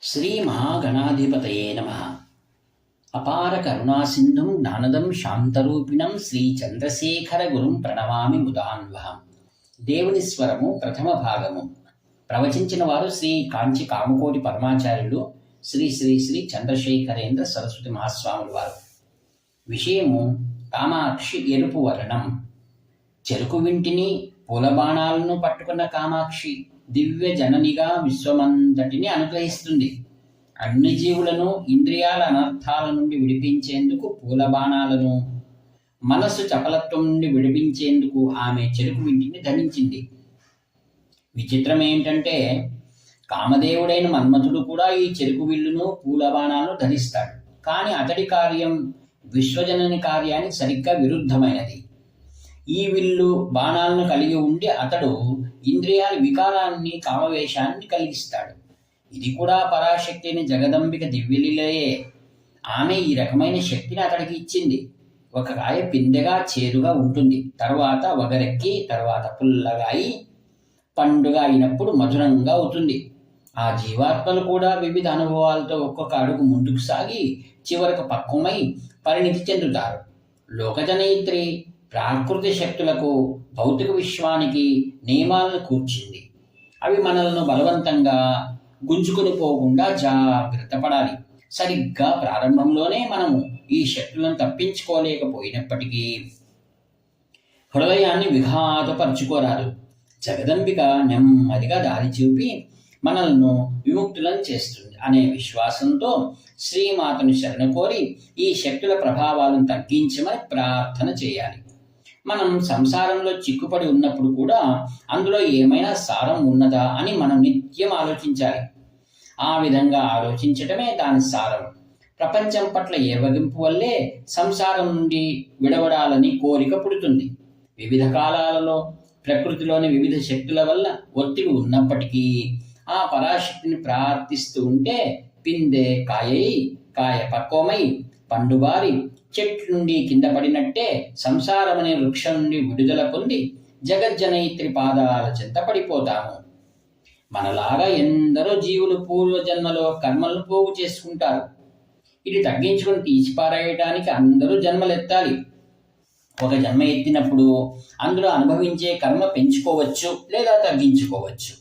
శ్రీ మహాగణాధిపతయే నమః. అపార కరుణాసింధుం జ్ఞానదం శాంతరూపిణం శ్రీ చంద్రశేఖర గురుం ప్రణమామి ముదాన్వహం. దేవుని స్వరము ప్రథమ భాగము. ప్రవచించిన వారు శ్రీ కాంచి కామకోటి పరమాచార్యులు శ్రీ శ్రీ శ్రీ చంద్రశేఖరేంద్ర సరస్వతి మహాస్వాములు వారు. విషయము: కామాక్షి ఎరుపు వర్ణం. చెరుకు వింటిని పూలబాణాలను పట్టుకున్న కామాక్షి దివ్య జననిగా విశ్వమంతటిని అనుగ్రహిస్తుంది. అన్ని జీవులను ఇంద్రియాల అనర్థాల నుండి విడిపించేందుకు పూలబాణాలను, మనస్సు చపలత్వం నుండి విడిపించేందుకు ఆమె చెరుకు వింటిని ధరించింది. విచిత్రం ఏంటంటే, కామదేవుడైన మన్మథుడు కూడా ఈ చెరుకు విల్లును పూలబాణాలను ధరిస్తాడు. కానీ అతడి కార్యం విశ్వజనని కార్యానికి సరిగ్గా విరుద్ధమైనది. ఈ విల్లు బాణాలను కలిగి ఉండి అతడు ఇంద్రియాల వికారాన్ని, కామవేశాన్ని కలిగిస్తాడు. ఇది కూడా పరాశక్తి అయిన జగదంబిక దివ్యలీలయే. ఆమె ఈ రకమైన శక్తిని అతడికి ఇచ్చింది. ఒక కాయ పిందెగా చేదుగా ఉంటుంది, తర్వాత వగరెక్కి, తర్వాత పుల్లగా అయి పండుగ అయినప్పుడు మధురంగా అవుతుంది. ఆ జీవాత్మలు కూడా వివిధ అనుభవాలతో ఒక్కొక్క అడుగు ముందుకు సాగి చివరకు పక్వమై పరిణితి చెందుతారు. లోకజనయిత్రి ప్రాకృతి శక్తులకు, భౌతిక విశ్వానికి నియమాలను కూర్చింది. అవి మనలను బలవంతంగా గుంజుకొని పోకుండా జాగ్రత్త పడాలి. సరిగ్గా ప్రారంభంలోనే మనము ఈ శక్తులను తప్పించుకోలేకపోయినప్పటికీ హృదయాన్ని విఘాతపరుచుకోరాదు. జగదంబిక నెమ్మదిగా దారి చూపి మనల్ని విముక్తులను చేస్తుంది అనే విశ్వాసంతో శ్రీమాతను శరణ కోరి ఈ శక్తుల ప్రభావాలను తగ్గించమని ప్రార్థన చేయాలి. మనం సంసారంలో చిక్కుపడి ఉన్నప్పుడు కూడా అందులో ఏమైనా సారం ఉన్నదా అని మనం నిత్యం ఆలోచించాలి. ఆ విధంగా ఆలోచించటమే దాని సారం. ప్రపంచం పట్ల ఏవగింపు వల్లే సంసారం నుండి విడవడాలని కోరిక పుడుతుంది. వివిధ కాలాలలో ప్రకృతిలోని వివిధ శక్తుల వల్ల ఒత్తిడి ఉన్నప్పటికీ ఆ పరాశక్తిని ప్రార్థిస్తూ ఉంటే పిందె కాయై, కాయ పక్వమై, పండుబారి చెట్టు నుండి కింద పడినట్టే సంసారం అనే వృక్షం నుండి విడుదల పొంది జగజ్జనయిత్రి పాదాల చెంత పడిపోతాము. మనలాగా ఎందరో జీవులు పూర్వజన్మలో కర్మలను పోగు చేసుకుంటారు. ఇది తగ్గించుకొని తీసిపారేయడానికి అందరూ జన్మలెత్తాలి. ఒక జన్మ ఎత్తినప్పుడు అందులో అనుభవించే కర్మ పెంచుకోవచ్చు లేదా తగ్గించుకోవచ్చు.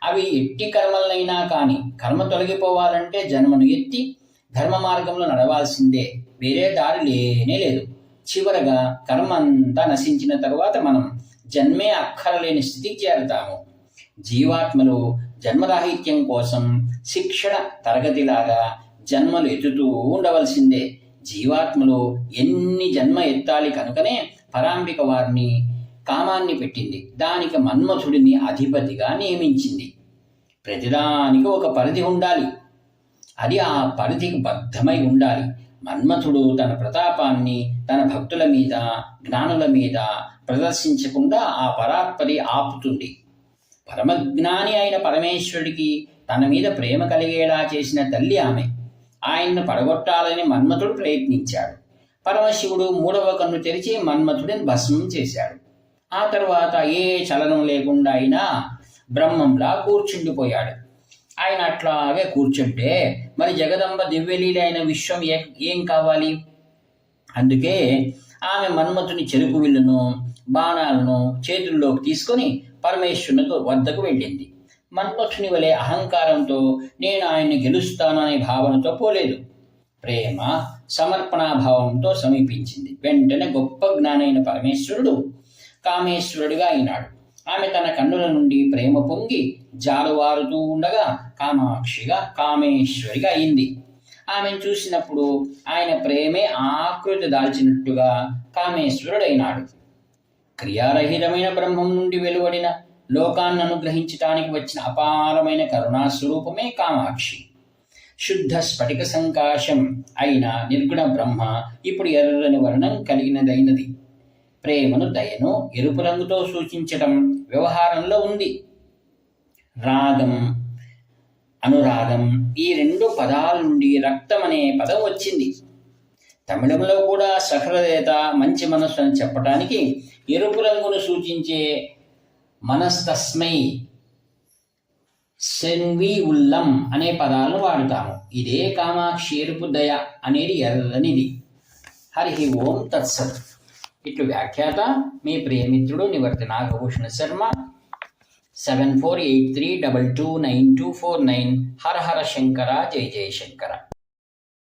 అవి ఎట్టి కర్మలనైనా కానీ కర్మ తొలగిపోవాలంటే జన్మను ఎత్తి ధర్మ మార్గంలో నడవాల్సిందే. వేరే దారి లేనే లేదు. చివరగా కర్మ అంతా నశించిన తరువాత మనం జన్మే అక్కరలేని స్థితికి చేరుతాము. జీవాత్మలు జన్మరాహిత్యం కోసం శిక్షణ తరగతిలాగా జన్మలు ఎత్తుతూ ఉండవలసిందే. జీవాత్మలు ఎన్ని జన్మ ఎత్తాలి కనుకనే పరాంబిక వారిని కామాన్ని పెట్టింది. దానికి మన్మథుడిని అధిపతిగా నియమించింది. ప్రతిదానికి ఒక పరిధి ఉండాలి. అది ఆ పరిధికి బద్ధమై ఉండాలి. మన్మథుడు తన ప్రతాపాన్ని తన భక్తుల మీద, జ్ఞానుల మీద ప్రదర్శించకుండా ఆ పరాత్పరి ఆపుతుంది. పరమజ్ఞాని అయిన పరమేశ్వరుడికి తన మీద ప్రేమ కలిగేలా చేసిన తల్లి ఆమె. ఆయన్ను పడగొట్టాలని మన్మథుడు ప్రయత్నించాడు. పరమశివుడు మూడవ కన్ను తెరిచి మన్మథుడిని భస్మం చేశాడు. ఆ తర్వాత ఏ చలనం లేకుండా అయినా బ్రహ్మంలా కూర్చుండిపోయాడు. ఆయన అట్లాగే కూర్చుంటే మరి జగదంబ దివ్యలీల అయిన విశ్వం ఏం కావాలి? అందుకే ఆమె మన్మథుని చెరుకు విల్లును, బాణాలను చేతుల్లోకి తీసుకొని పరమేశ్వరుని వద్దకు వెళ్ళింది. మన్మథుని వలె అహంకారంతో నేను ఆయన్ని గెలుస్తాను అనే భావనతో పోలేదు. ప్రేమ, సమర్పణాభావంతో సమీపించింది. వెంటనే గొప్ప జ్ఞానైన పరమేశ్వరుడు కామేశ్వరుడిగా అయినాడు. ఆమె తన కన్నుల నుండి ప్రేమ పొంగి జాలువారుతూ ఉండగా కామాక్షిగా, కామేశ్వరిగా అయింది. ఆమెను చూసినప్పుడు ఆయన ప్రేమే ఆకృతి దాల్చినట్టుగా కామేశ్వరుడైనాడు. క్రియారహితమైన బ్రహ్మం నుండి వెలువడిన లోకాన్ని అనుగ్రహించటానికి వచ్చిన అపారమైన కరుణాస్వరూపమే కామాక్షి. శుద్ధ స్ఫటిక సంకాశం అయిన నిర్గుణ బ్రహ్మ ఇప్పుడు ఎర్రని వర్ణం కలిగినదైనది. ప్రేమను, దయను ఎరుపు రంగుతో సూచించటం వ్యవహారంలో ఉంది. రాగం, అనురాగం ఈ రెండు పదాల నుండి రక్తం అనే పదం వచ్చింది. తమిళంలో కూడా సహృదయత, మంచి మనస్సు అని చెప్పటానికి ఎరుపు రంగును సూచించే మనస్తస్మై సెన్వి ఉల్లం అనే పదాలను వాడుతాము. ఇదే కామాక్షి ఎరుపు దయ అనేది ఎర్రనిది. హరి ఓం తత్సత్. ఇట్లు వ్యాఖ్యాత మీ ప్రియమిత్రుడు నివర్తి నాగభూషణ శర్మ. 7483229249. హర హర శంకర, జయ జయ శంకర.